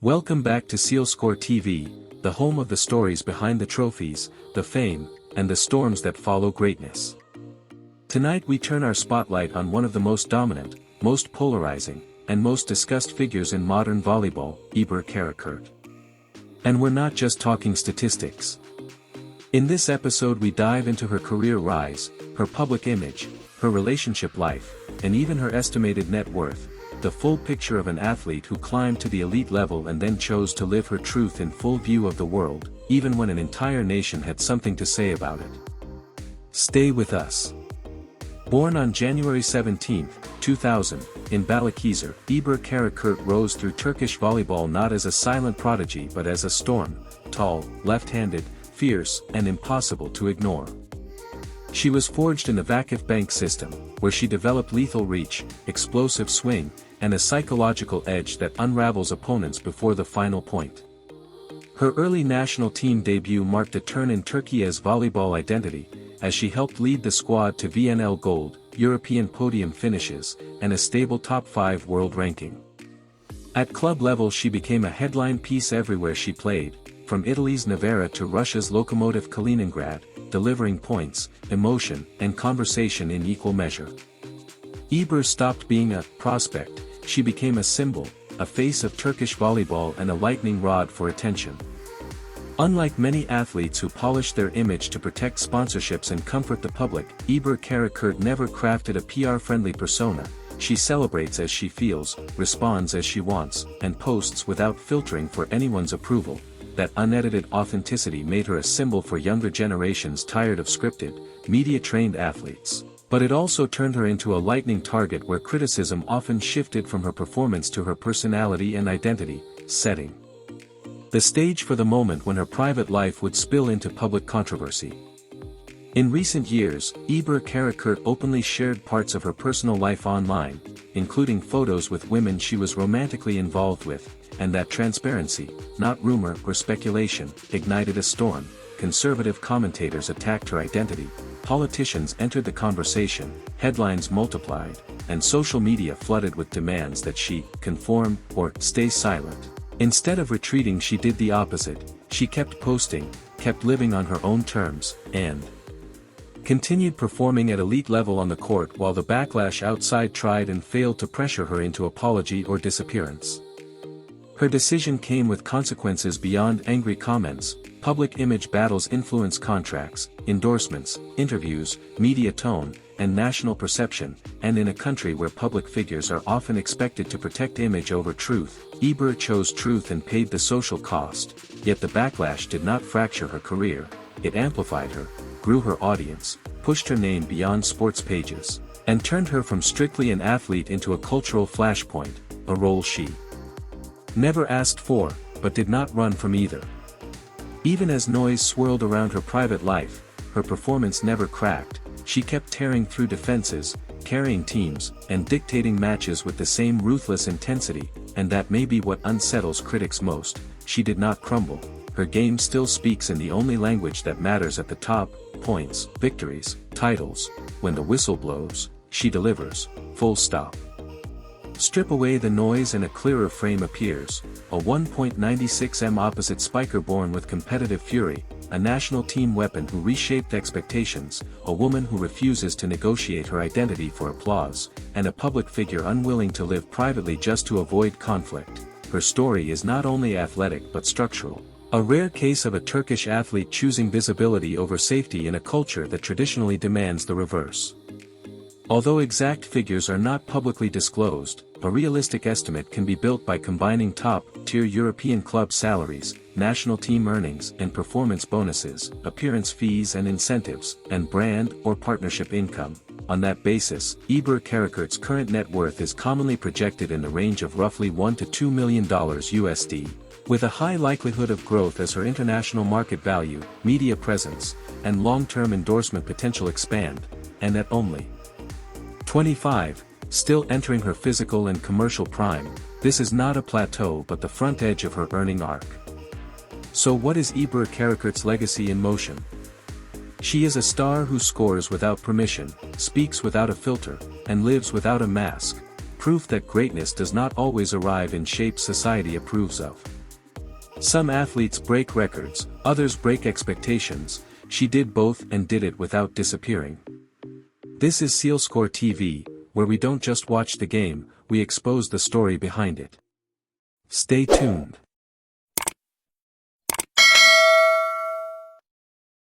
Welcome back to CeleScore TV, the home of the stories behind the trophies, the fame, and the storms that follow greatness. Tonight we turn our spotlight on one of the most dominant, most polarizing, and most discussed figures in modern volleyball, Ebrar Karakurt. And we're not just talking statistics. In this episode we dive into her career rise, her public image, her relationship life, and even her estimated net worth. The full picture of an athlete who climbed to the elite level and then chose to live her truth in full view of the world, even when an entire nation had something to say about it. Stay with us. Born on January 17, 2000, in Balıkesir, Ebrar Karakurt rose through Turkish volleyball not as a silent prodigy but as a storm, tall, left-handed, fierce, and impossible to ignore. She was forged in the Vakıfbank system, where she developed lethal reach, explosive swing, and a psychological edge that unravels opponents before the final point. Her early national team debut marked a turn in Turkey's volleyball identity, as she helped lead the squad to VNL gold, European podium finishes, and a stable top 5 world ranking. At club level she became a headline piece everywhere she played, from Italy's Novara to Russia's Lokomotiv Kaliningrad, delivering points, emotion, and conversation in equal measure. Ebrar stopped being a prospect, she became a symbol, a face of Turkish volleyball and a lightning rod for attention. Unlike many athletes who polish their image to protect sponsorships and comfort the public, Ebrar Karakurt never crafted a PR-friendly persona. She celebrates as she feels, responds as she wants, and posts without filtering for anyone's approval. That unedited authenticity made her a symbol for younger generations tired of scripted, media-trained athletes. But it also turned her into a lightning target where criticism often shifted from her performance to her personality and identity, setting the stage for the moment when her private life would spill into public controversy. In recent years, Ebrar Karakurt openly shared parts of her personal life online, including photos with women she was romantically involved with, and that transparency, not rumor or speculation, ignited a storm. Conservative commentators attacked her identity, politicians entered the conversation, headlines multiplied, and social media flooded with demands that she conform or stay silent. Instead of retreating, she did the opposite. She kept posting, kept living on her own terms, and continued performing at elite level on the court while the backlash outside tried and failed to pressure her into apology or disappearance. Her decision came with consequences beyond angry comments. Public image battles influence contracts, endorsements, interviews, media tone, and national perception, and in a country where public figures are often expected to protect image over truth, Ebrar chose truth and paid the social cost. Yet the backlash did not fracture her career, it amplified her, grew her audience, pushed her name beyond sports pages, and turned her from strictly an athlete into a cultural flashpoint, a role she never asked for, but did not run from either. Even as noise swirled around her private life, her performance never cracked. She kept tearing through defenses, carrying teams, and dictating matches with the same ruthless intensity, and that may be what unsettles critics most. She did not crumble. Her game still speaks in the only language that matters at the top: points, victories, titles. When the whistle blows, she delivers, full stop. Strip away the noise and a clearer frame appears, a 1.96 m opposite spiker born with competitive fury, a national team weapon who reshaped expectations, a woman who refuses to negotiate her identity for applause, and a public figure unwilling to live privately just to avoid conflict. Her story is not only athletic but structural, a rare case of a Turkish athlete choosing visibility over safety in a culture that traditionally demands the reverse. Although exact figures are not publicly disclosed, a realistic estimate can be built by combining top-tier European club salaries, national team earnings and performance bonuses, appearance fees and incentives, and brand or partnership income. On that basis, Ebrar Karakurt's current net worth is commonly projected in the range of roughly $1 to $2 million USD, with a high likelihood of growth as her international market value, media presence, and long-term endorsement potential expand, and at only 25, still entering her physical and commercial prime, this is not a plateau but the front edge of her earning arc. So what is Ebrar Karakurt's legacy in motion? She is a star who scores without permission, speaks without a filter, and lives without a mask. proof that greatness does not always arrive in shapes society approves of. Some athletes break records, others break expectations. She did both and did it without disappearing. This is CeleScore TV, where we don't just watch the game, we expose the story behind it. Stay tuned.